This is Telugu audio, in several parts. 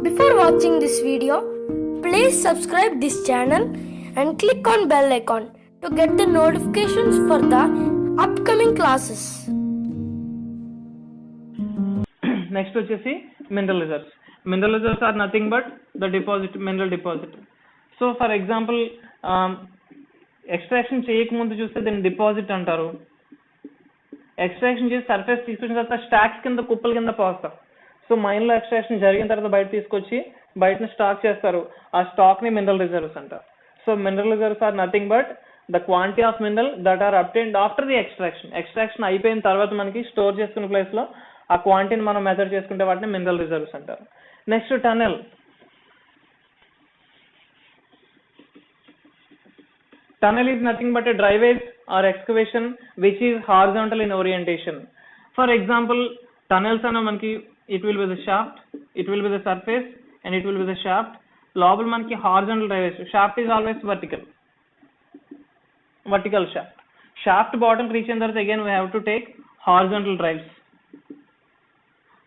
Before watching this video, please subscribe this channel and click on bell icon to get the notifications for the upcoming classes. Next వచ్చేసి mineral reserves. Mineral reserves are nothing but the deposit, mineral deposit. So for example, extraction చేయకముందు చూస్తే దీన్ని డిపాజిట్ అంటారు. ఎక్స్ట్రాక్షన్ చేసి సర్ఫేస్ తీసుకొచ్చిన తర్వాత స్టాక్స్ కింద కుప్పల కింద పోస్తారు. సో మైన్లో ఎక్స్ట్రాక్షన్ జరిగిన తర్వాత బయట తీసుకొచ్చి బయటని స్టాక్ చేస్తారు. ఆ స్టాక్ని మినరల్ రిజర్వ్స్ అంటారు. So mineral reserves are nothing but the quantity of mineral that are obtained after the extraction. Extraction అయిపోయిన తర్వాత మనకి స్టోర్ చేసుకునే ప్లేస్లో ఆ క్వాంటిటీని మనం మెజర్ చేసుకుంటే వాటిని మినరల్ రిజర్వ్స్ అంటారు. Next tunnel. Tunnel is nothing but a dryways or excavation which is horizontal in orientation. For example, tunnels are manki, it will be the shaft, it will be the surface, and it will be the shaft. Lobel manki horizontal dryways. Shaft is always vertical shaft. Shaft bottom reach and again we have to take horizontal drives.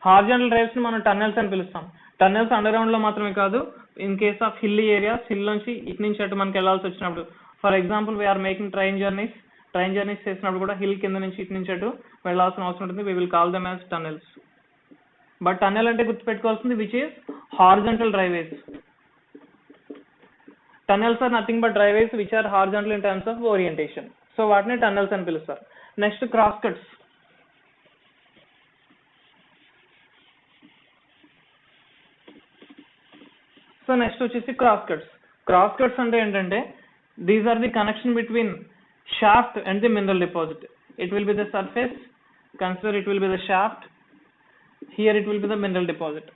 Horizontal drives ni మనం tunnels అని పిలుస్తాం. Tunnels underground లో మాత్రమే కాదు, in case of hilly areas, hill నుంచి ఇటు నుంచి అటు మనకి వెళ్ళాల్సి వచ్చినప్పుడు, for example we are making train journeys చేసినప్పుడు కూడా హిల్ కింద నుంచి ఇటు నుంచి అటు వెళ్ళాల్సిన అవసరం ఉంటుంది. We will call them as tunnels. But tunnel అంటే గుర్తుపెట్టుకోవాల్సింది which is horizontal drivages. Tunnels are nothing but drivages which are horizontal in terms of orientation. So వాటిని టనెల్స్ అని పిలుస్తారు. Next cross cuts. So next వచ్చేసి క్రాస్ కట్స్. క్రాస్ కట్స్ అంటే ఏంటంటే these are the connection between shaft and the mineral deposit. It will be the surface, consider it will be the shaft, here it will be the mineral deposit.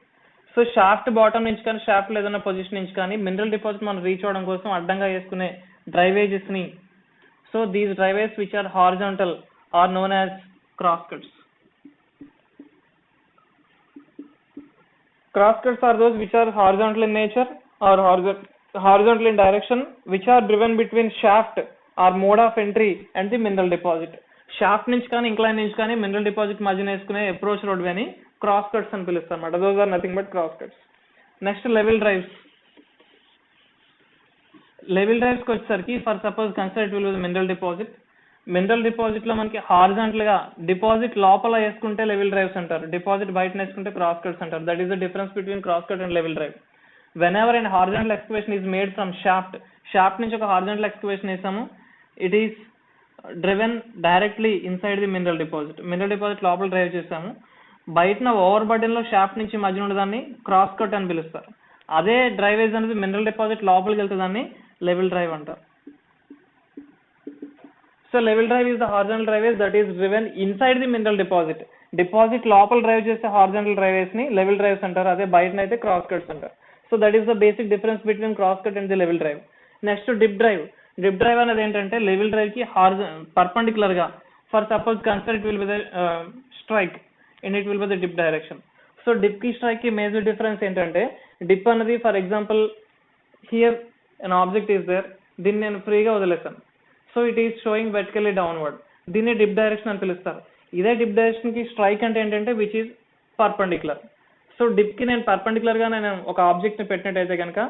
So shaft bottom నుంచి కానీ shaft ఏదైనా పొజిషన్ నుంచి కానీ మినరల్ డిపాజిట్ మనం రీచ్ అవడం కోసం అడ్డంగా వేసుకునే డ్రైవేజెస్ ని, so these drivages which are horizontal are known as cross cuts. Cross cuts are those which are horizontal in nature or horizontal in direction which are driven between shaft or mode of entry and the mineral deposit. Shaft నుంచి కానీ ఇంక్లైన్ నుంచి కానీ మినరల్ డిపాజిట్ మధ్యన వేసుకునే అప్రోచ్ రోడ్ అని క్రాస్ కట్స్ అని పిలుస్తారు అన్నమాట. Those are nothing but cross cuts. Next level drives. Level drives కి వచ్చేసరికి for suppose consider it will be mineral deposit. Mineral deposit లో మనకి హారిజాంటల్ గా డిపాజిట్ లోపల వేసుకుంటే లెవెల్ డ్రైవ్స్ అంటారు, డిపాజిట్ బయట వేసుకుంటే క్రాస్ కట్స్ అంటారు. That is the difference between cross cut and level drive. Whenever an horizontal excavation is made from shaft నుంచి ఒక horizontal excavation వేసాము, it is driven directly inside the mineral deposit. Mineral deposit లోపల డ్రైవ్ చేసాము, బయటన ఓవర్ బర్డెన్ లో షాఫ్ట్ నుంచి మధ్య ఉన్నదాన్ని క్రాస్ కట్ అని పిలుస్తారు. అదే డ్రైవేజ్ అనేది మినరల్ డిపాజిట్ లోపలికి వెళ్తే దాన్ని లెవెల్ డ్రైవ్ అంటారు. So level drive is the horizontal driveway that is driven inside the mineral deposit. Deposit లోపల డ్రైవ్ చేసే హారిజాంటల్ డ్రైవేస్ ని లెవెల్ డ్రైవ్స్ అంటారు. అదే బయటనైతే క్రాస్ కట్స్ అంటారు. So that is the basic difference between cross cut and the level drive. Next to dip drive. Dip drive అనేది ఏంటంటే level drive కి పర్పెండిక్యులర్ గా, for suppose consider it will be the strike and it will be the dip direction. So dip కి స్ట్రైక్ కి మేజర్ డిఫరెన్స్ ఏంటంటే, డిప్ అనేది for example here an object is there, దీన్ని నేను ఫ్రీగా వదిలేస్తాను. So it is showing vertically downward, దీన్ని డిప్ డైరెక్షన్ అని పిలుస్తారు. ఇదే డిప్ డైరెక్షన్ కి స్ట్రైక్ అంటే ఏంటంటే which is perpendicular. So dip కి నేను పర్పెండిక్యులర్ గా నేను ఒక ఆబ్జెక్ట్ ని పెట్టినట్టయితే కనుక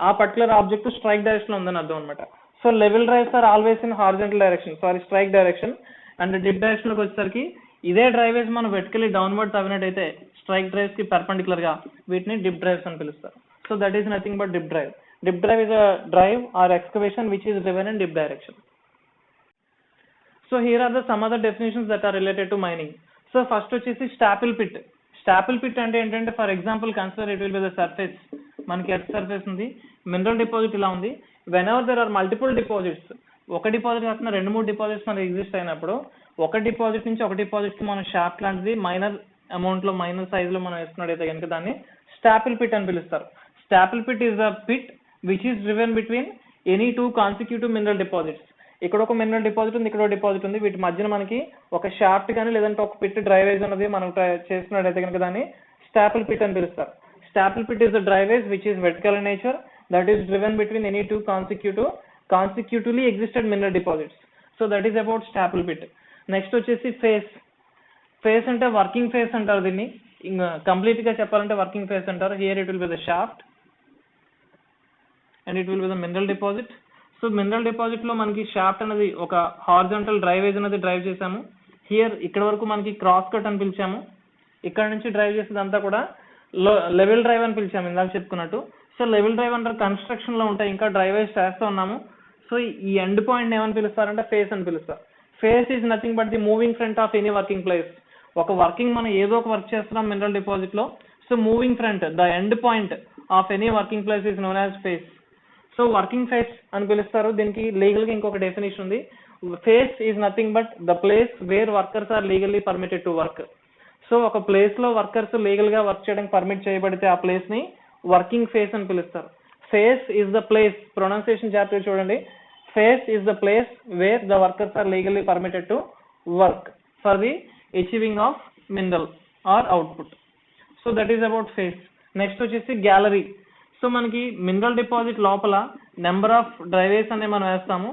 ఆ పర్టికులర్ ఆబ్జెక్ట్ స్ట్రైక్ డైరెక్షన్ లో ఉందని అర్థం అనమాట. So level drives are always in horizontal direction, strike direction. And dip direction లోకి వచ్చేసరికి ఇదే డ్రైవేజ్ మనం వెర్టికల్లీ డౌన్వర్డ్ తవ్వినట్టయితే స్ట్రైక్ డ్రైవ్స్ కి పర్పెండిక్యులర్ గా వీటిని డిప్ డ్రైవ్స్ అని పిలుస్తారు. So that is nothing but dip drive. Dip drive is a drive or excavation which is driven in dip direction. So here are the some other definitions that are related to mining. So first వచ్చేసి స్టాపిల్ పిట్. స్టాపిల్ పిట్ అంటే ఏంటంటే, for example consider it will be the surface. మనకి ఎర్త్ సర్ఫేస్ ఉంది, మినరల్ డిపాజిట్ ఇలా ఉంది. Whenever there are multiple deposits, ఒక డిపాజిట్ కాకుండా 2-3 డిపాజిట్స్ మనకి ఎగ్జిస్ట్ అయినప్పుడు, ఒక డిపాజిట్ నుంచి ఒక డిపాజిట్ కి మనం షాఫ్ట్ లాంటిది మైనర్ అమౌంట్ లో, మైనర్ సైజ్ లో మనం వేసుకున్నట్టయితే కనుక దాన్ని స్టాపిల్ పిట్ అని పిలుస్తారు. Staple pit is the pit which is driven between any 2 consecutive mineral deposits. ఇక్కడ ఒక మినరల్ డిపాజిట్ ఉంది, ఇక్కడ డిపాజిట్ ఉంది, వీటి మధ్యన మనకి ఒక షాఫ్ట్ కానీ లేదంటే ఒక పిట్ డ్రైవేజ్ అనేది మనం చేస్తున్నట్టయితే కనుక దాన్ని స్టాపిల్ పిట్ అని పిలుస్తారు. Staple pit is the drivage which is vertical in nature that is driven between any 2 consecutively existed mineral deposits. So that is about staple pit. Next వచ్చేసి ఫేస్. ఫేస్ అంటే వర్కింగ్ ఫేస్ అంటారు దీన్ని, ఇంకా కంప్లీట్ గా చెప్పాలంటే వర్కింగ్ ఫేస్ అంటారు. Here it will be the shaft and it will be the mineral deposit. So mineral deposit లో మనకి షాఫ్ట్ అనేది ఒక హారిజాంటల్ డ్రైవేజ్ అనేది డ్రైవ్ చేసాము. హియర్ ఇక్కడ వరకు మనకి క్రాస్ కట్ అని పిలిచాము, ఇక్కడ నుంచి డ్రైవ్ చేసేదంతా కూడా లెవెల్ డ్రైవ్ అని పిలిచాము ఇందాక చెప్పుకున్నట్టు. సో లెవెల్ డ్రైవ్ అంటారు కన్స్ట్రక్షన్ లో ఉంటాయి, ఇంకా డ్రైవేజ్ చేస్తూ ఉన్నాము. సో ఈ ఎండ్ పాయింట్ ఏమని పిలుస్తారంటే ఫేస్ అని పిలుస్తారు. Face is nothing but the moving front of any working place. ఒక వర్కింగ్ మనం ఏదో ఒక వర్క్ చేస్తున్నాం మినరల్ డిపాజిట్ లో, so moving front the end point of any working place is known as face. So working face అని పిలుస్తారు. దీనికి లీగల్ గా ఇంకొక డెఫినేషన్ ఉంది. Face is nothing but the place where workers are legally permitted to work. So ఒక ప్లేస్ లో వర్కర్స్ లీగల్ గా వర్క్ చేయడానికి పర్మిట్ చేయబడితే ఆ ప్లేస్ ని వర్కింగ్ ఫేస్ అని పిలుస్తారు. Face is the place, pronunciation chapter చూడండి, face is the place where the workers are legally permitted to work for the achieving of mineral or output. So that is about face. Next వచ్చేసి గ్యాలరీ. సో మనకి మినరల్ డిపాజిట్ లోపల నెంబర్ ఆఫ్ డ్రైవేస్ అనే మనం వేస్తాము.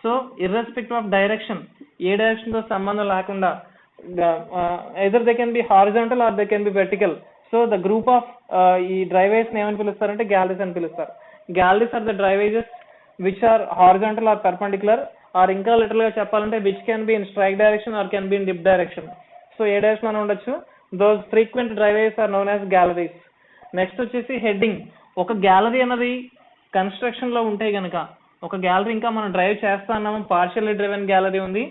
సో ఇర్రెస్పెక్టివ్ ఆఫ్ డైరెక్షన్, ఏ డైరెక్షన్ తో సంబంధం లేకుండా, either they can be horizontal are they can be vertical. So the group of ఈ డ్రైవేస్ ని ఏమని పిలుస్తారంటే గ్యాలరీస్ అని పిలుస్తారు. Galleries are the drivages which are horizontal or perpendicular, or ఇంకా లిటరల్ గా చెప్పాలంటే which can be in strike direction or can be in dip direction. So ఏ డైరెక్షన్ అని ఉండొచ్చు. Those frequent drivages are known as galleries. Next వచ్చేసి హెడ్డింగ్. ఒక గ్యాలరీ అనేది కన్స్ట్రక్షన్ లో ఉంటే గనక, ఒక గ్యాలరీ ఇంకా మనం డ్రైవ్ చేస్తా అన్నాము, పార్షియల్లీ డ్రివెన్ గ్యాలరీ ఉంది.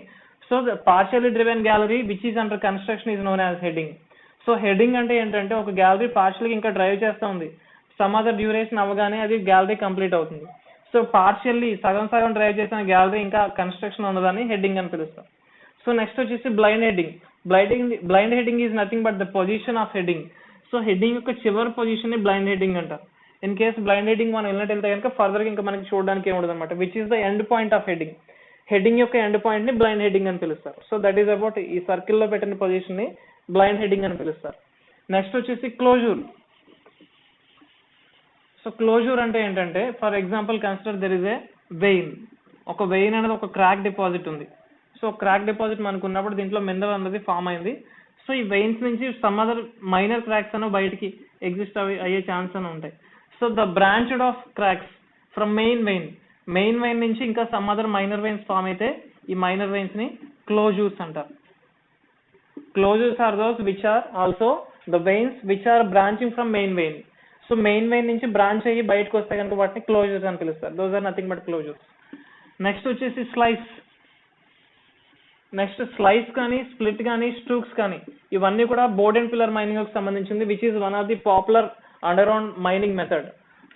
So the partially driven gallery which is under construction is known as heading. So heading అంటే ఏంటంటే ఒక గ్యాలరీ పార్షియల్ ఇంకా డ్రైవ్ చేస్తా ఉంది, సమ్ అదర్ డ్యూరేషన్ అవ్వగానే అది గ్యాలరీ కంప్లీట్ అవుతుంది. సో పార్షియల్లీ సగం సగం డ్రైవ్ చేసిన గ్యాలరీ ఇంకా కన్స్ట్రక్షన్ ఉన్నదాన్ని హెడ్డింగ్ అని పిలుస్తాం. సో నెక్స్ట్ వచ్చేసి blind heading. Blind heading is nothing but the position of heading. So heading యొక్క చివరి పొజిషన్ ని బ్లైండ్ హెడ్డింగ్ అంటారు. ఇన్ కేస్ బ్లైండ్ హెడ్డింగ్ మనం వెళ్ళినట్టు వెళ్తే కనుక ఫర్దర్ గా ఇంకా మనకి చూడడానికి ఏముండదు అనమాట, which is the end point of heading. Heading యొక్క ఎండ్ పాయింట్ ని బ్లైండ్ హెడ్డింగ్ అని పిలుస్తారు. సో దట్ ఈస్ అబౌట్ ఈ సర్కిల్ లో పెట్టిన పొజిషన్ ని బ్లైండ్ హెడ్డింగ్ అని పిలుస్తారు. నెక్స్ట్ వచ్చేసి క్లోజూర్. సో క్లోజూర్ అంటే ఏంటంటే, for example consider there is a vein. ఒక వెయిన్ అనేది ఒక క్రాక్ డిపాజిట్ ఉంది. సో క్రాక్ డిపాజిట్ మనకు ఉన్నప్పుడు దీంట్లో మినరల్ అనేది ఫామ్ అయింది. సో ఈ వెయిన్స్ నుంచి సమ్ అదర్ మైనర్ క్రాక్స్ అను బయటికి ఎగ్జిస్ట్ అయ్యే ఛాన్స్ అని ఉంటాయి. So the branched off cracks from main vein నుంచి ఇంకా some other minor veins form అయితే ఈ మైనర్ వెయిన్స్ ని క్లోజూర్స్ అంటారు. Closures are those which are also the veins which are branching from main vein. So main vein నుంచి బ్రాంచ్ అయ్యి బయటకు వస్తే కనుక వాటిని క్లోజూర్స్ అని పిలుస్తారు. Those are nothing but closures. Next వచ్చేసి స్లైస్. నెక్స్ట్ స్లైస్ కానీ, స్ప్లిట్ కానీ, స్ట్రూక్స్ కానీ, ఇవన్నీ కూడా బోర్డ్ అండ్ పిల్లర్ మైనింగ్ కి సంబంధించింది, which is one of the popular underground mining method.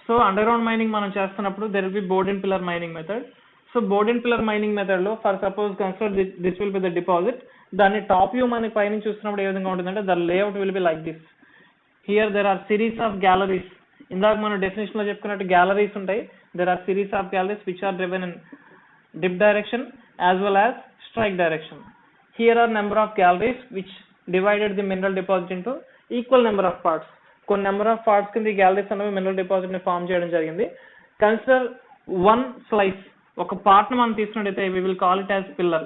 So underground mining మనం చేస్తున్నప్పుడు there will be board and pillar mining method. So board and pillar mining method లో for suppose consider this will be the deposit. దాన్ని టాప్ వ్యూ మనకి పైన చూస్తున్నప్పుడు ఏ విధంగా ఉంటుందంటే the layout will be like this. Here there are series of galleries. ఇందాక మనం డెఫినేషన్ లో చెప్పుకున్నట్టు గ్యాలరీస్ ఉంటాయి. There are series of galleries which are driven in dip direction as well as strike direction. Here are number of galleries which divided the mineral deposit into equal number of parts. కొన్ని నెంబర్ ఆఫ్ పార్ట్స్ కింద ఈ గ్యాలరీస్ అనేవి మినరల్ డిపాజిట్ ని ఫామ్ చేయడం జరిగింది. Consider one slice. ఒక పార్ట్ ని మనం తీసుకున్నట్టయితే we will call it as pillar.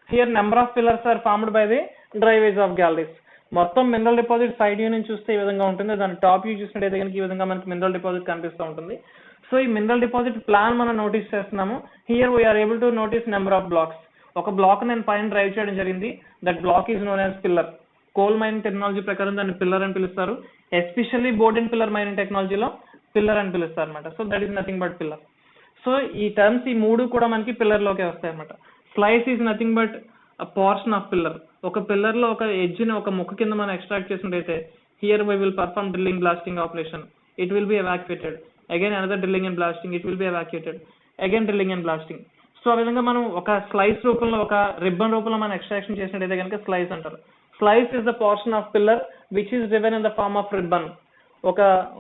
Here number of pillars are formed by the driveways of galleries. మొత్తం మినరల్ డిపాజిట్ సైడ్ వ్యూ నుంచి చూస్తే ఈ విధంగా ఉంటుంది, దాని టాప్ వ్యూ చూసినట్టయితే కనుక ఈ విధంగా మనకి మినరల్ డిపాజిట్ కనిపిస్తూ ఉంటుంది. సో ఈ మినరల్ డిపాజిట్ ప్లాన్ మనం నోటీస్ చేస్తున్నాము. Here we are able to notice number of blocks. ఒక బ్లాక్ నేను పైన డ్రైవ్ చేయడం జరిగింది. That block is known as pillar. Coal mining technology ప్రకారం దాన్ని పిల్లర్ అని పిలుస్తారు. Especially board and pillar mining టెక్నాలజీలో పిల్లర్ అని పిలుస్తారు అనమాట. So that is nothing but pillar. So ఈ టర్మ్స్ ఈ మూడు కూడా మనకి పిల్లర్ లోకే వస్తాయి అనమాట. Slice is nothing but portion of pillar. ఒక పిల్లర్ లో ఒక ఎడ్జ్ ని ఒక ముక్క కింద మనం ఎక్స్ట్రాక్ట్ చేసినట్టయితే here we will perform drilling blasting operation. It will B evacuated. Again another drilling and blasting. It will B evacuated. Again drilling and blasting. So ఆ విధంగా మనం ఒక స్లైస్ రూపంలో, ఒక రిబ్బన్ రూపంలో మనం ఎక్స్ట్రాక్షన్ చేసినట్టయితే కనుక స్లైస్ అంటారు. Slice is the portion of pillar which is driven in the form of ribbon.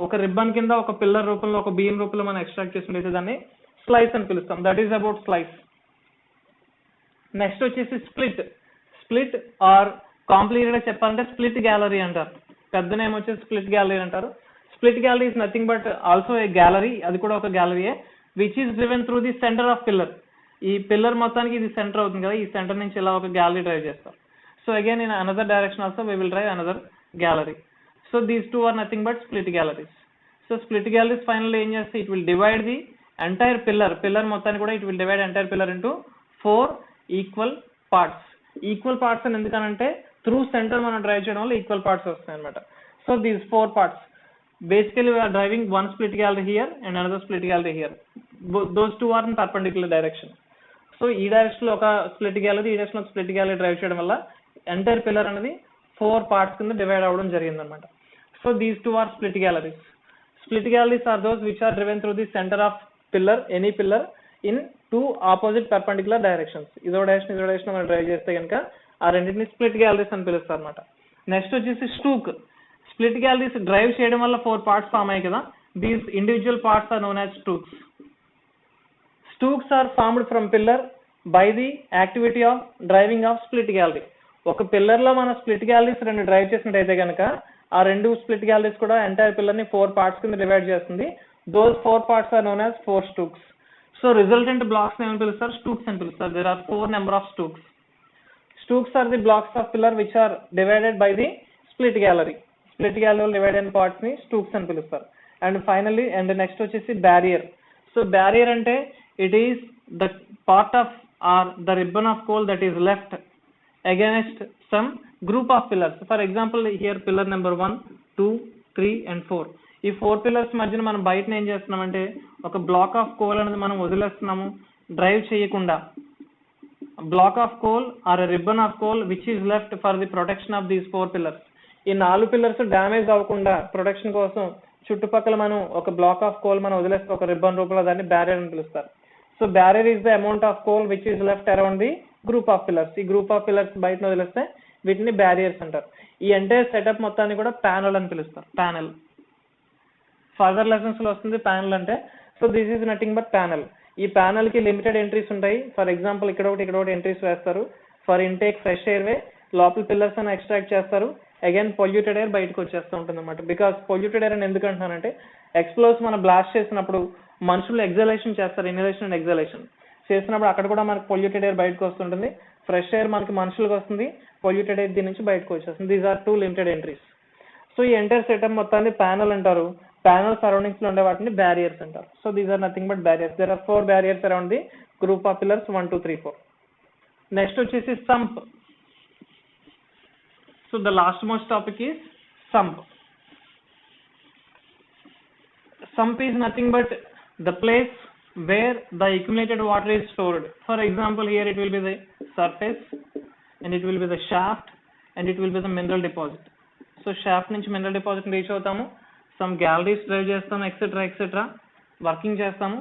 ఒక రిబ్బన్ కింద ఒక పిల్లర్ రూపంలో, ఒక బీమ్ రూపంలో మనం ఎక్స్ట్రాక్ట్ చేసినట్టయితే దాన్ని స్లైస్ అని పిలుస్తాం. That is about slice. Next వచ్చేసి స్ప్లిట్. స్ప్లిట్ ఆర్ కాంప్లీట్ గా చెప్పాలంటే స్ప్లిట్ గ్యాలరీ అంటారు. పెద్ద నేమ్ వచ్చేసి స్ప్లిట్ గ్యాలరీ అంటారు. Split gallery is nothing but also a gallery. అది కూడా ఒక గ్యాలరీయే which is driven through the centre of pillar. ఈ పిల్లర్ మొత్తానికి ఇది సెంటర్ అవుతుంది కదా, ఈ సెంటర్ నుంచి ఇలా ఒక గ్యాలరీ డ్రైవ్ చేస్తారు. So again in another direction also we will drive another gallery. So these two are nothing but split galleries. So split galleries finally ఏం చేస్తే it will divide the entire pillar మొత్తాన్ని కూడా it will divide entire pillar into 4 equal parts. Equal parts అని ఎందుకనంటే through center మనం డ్రైవ్ చేయడం వల్ల ఈక్వల్ పార్ట్స్ వస్తాయి అన్నమాట. So these 4 parts basically we are driving one split gallery here and another split gallery here. Those two are in perpendicular direction. So ఈ డైరెక్షన్ లో ఒక స్ప్లిట్ గ్యాలరీ, ఈ డైరెక్షన్ లో స్ప్లిట్ గ్యాలరీ డ్రైవ్ చేయడం వల్ల ఎంటైర్ పిల్లర్ అనేది 4 పార్ట్స్ కింద డివైడ్ అవ్వడం జరిగింది అనమాట. So these two are split galleries. Split galleries are those which are driven through the centre of pillar, any pillar in 2 opposite perpendicular directions. ఇదో డైరెక్షన్ మనం డ్రైవ్ చేస్తే కనుక ఆ రెండింటిని స్ప్లిట్ గ్యాలరీస్ అని పిలుస్తారు అనమాట. నెక్స్ట్ వచ్చేసి స్టూక్. స్ప్లిట్ గ్యాలరీస్ డ్రైవ్ చేయడం వల్ల 4 పార్ట్స్ ఫామ్ అయ్యాయి కదా, these individual parts are known as stooks. Stooks are formed from pillar by the activity of driving of split gallery. ఒక పిల్లర్ లో మన స్ప్లిట్ గ్యాలరీస్ రెండు డ్రైవ్ చేసినట్టయితే కనుక ఆ రెండు స్ప్లిట్ గ్యాలరీస్ కూడా ఎంటైర్ పిల్లర్ ని 4 పార్ట్స్ కింద డివైడ్ చేస్తుంది. Those 4 parts are known as 4 stooks. So resultant blocks ఏమని పిలుస్తారు? స్టూక్స్ అని పిలుస్తారు. There are 4 number of stooks. Stooks are the blocks of pillar which are divided by the split gallery. Split gallery divided in parts ని stooks అని పిలుస్తారు. అండ్ ఫైనల్లీ నెక్స్ట్ వచ్చేసి బ్యారియర్. సో బ్యారియర్ అంటే it is the part of or the ribbon of coal that is left against some group of pillars. For example, here pillar number 1, 2, 3 and 4. ఈ 4 pillars మధ్యన మనం బయట ఏం చేస్తున్నామంటే ఒక బ్లాక్ ఆఫ్ కోల్ అనేది మనం వదిలేస్తున్నాము డ్రైవ్ చేయకుండా. Block of coal or ribbon of coal which is left for the protection of these 4 pillars. ఈ 4 pillars డ్యామేజ్ అవ్వకుండా ప్రొటెక్షన్ కోసం చుట్టుపక్కల మనం ఒక బ్లాక్ ఆఫ్ కోల్ మనం వదిలేస్తే ఒక రిబ్బన్ రూపంలో దాన్ని బ్యారియర్ అని పిలుస్తారు. So barrier is the amount of coal which is left around the group of pillars. ఈ గ్రూప్ ఆఫ్ పిల్లర్స్ బయట వదిలేస్తే వీటిని బ్యారియర్స్ అంటారు. ఈ ఎంటైర్ సెటప్ మొత్తాన్ని కూడా ప్యానల్ అని పిలుస్తారు. ప్యానల్ ఫర్దర్ లెసన్స్ లో వస్తుంది ప్యానల్ అంటే. So this is nothing but panel. ఈ ప్యానల్ కి లిమిటెడ్ ఎంట్రీస్ ఉంటాయి. ఫర్ ఎగ్జాంపుల్ ఇక్కడ ఒకటి ఎంట్రీస్ వేస్తారు. ఫర్ ఇంటేక్ ఫ్రెష్ ఎయిర్ వే, లోపల పిల్లర్స్ అని ఎక్స్ట్రాక్ట్ చేస్తారు. అగైన్ పొల్యూటెడ్ ఎయిర్ బయటకు వచ్చేస్తూ ఉంటుంది అనమాట. బికాస్ పొల్యూటెడ్ ఎయిర్ అని ఎందుకు అంటున్నానంటే ఎక్స్ప్లోస్ మనం బ్లాస్ట్ చేసినప్పుడు మనుషులు ఎగ్జలేషన్ చేస్తారు, ఇన్హలేషన్ అండ్ ఎగ్జలేషన్ చేసినప్పుడు అక్కడ కూడా మనకు పొల్యూటెడ్ ఎయిర్ బయటకు వస్తుంటుంది. ఫ్రెష్ ఎయిర్ మనకి మనుషులకు వస్తుంది, పొల్యూటెడ్ ఎయిర్ దీని నుంచి బయటకు వచ్చేస్తుంది. These are 2 limited entries. So ఈ ఎంటైర్ సెటప్ మొత్తాన్ని ప్యానల్ అంటారు. ప్యానల్ సరౌండింగ్స్ లో ఉండే వాటిని బ్యారియర్స్ అంటారు. So these are nothing but barriers. There are 4 barriers around the group of pillars 1, 2, 3, 4. Next వచ్చేసి sump. So the last most topic is sump. Sump is nothing but the place where the accumulated water is stored. For example, here it will be the surface and it will be the shaft and it will be the mineral deposit. So shaft నుంచి mineral deposit రీచ్ అవుతాము, some galleries డ్రైవ్ చేస్తాము, ఎక్సెట్రా వర్కింగ్ చేస్తాము.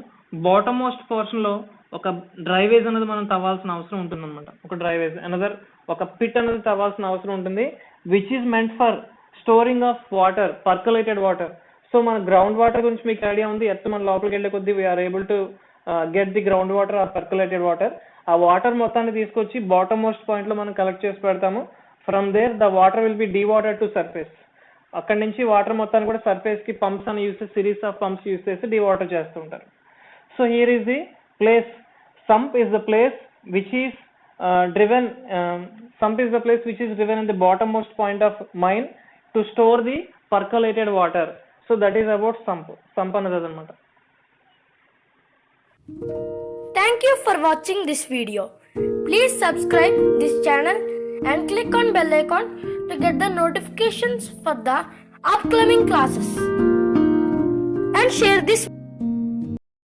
బాటమ్ మోస్ట్ పోర్షన్ లో ఒక డ్రైవేజ్ అనేది మనం తవ్వాల్సిన అవసరం ఉంటుంది అనమాట. ఒక డ్రైవేజ్ అనదర్ ఒక పిట్ అనేది తవ్వాల్సిన అవసరం ఉంటుంది which is meant for storing of water, percolated water. So మన గ్రౌండ్ వాటర్ గురించి మీకు ఐడియా ఉంది. ఎర్త్ మన లోపలికి వెళ్ళే కొద్దీ we are able to get the ground water or percolated water. ఆ వాటర్ మొత్తాన్ని తీసుకొచ్చి బాటమ్ మోస్ట్ పాయింట్ లో మనం కలెక్ట్ చేసి పెడతాము. From there the water will be dewatered to surface. అక్కడ నుంచి వాటర్ మొత్తాన్ని కూడా సర్ఫేస్ కి పంప్స్ అని యూస్ చేసి, సిరీస్ ఆఫ్ పంప్స్ యూస్ చేసి డీవాటర్ చేస్తూ ఉంటారు. So here is the place. Sump is the place which is driven. Sump is the place which is driven in the bottom most point of mine to store the percolated water. So that is about sump. Sump another anamata. Thank you for watching this video. Please subscribe this channel and click on bell icon to get the notifications for the upcoming classes. And share this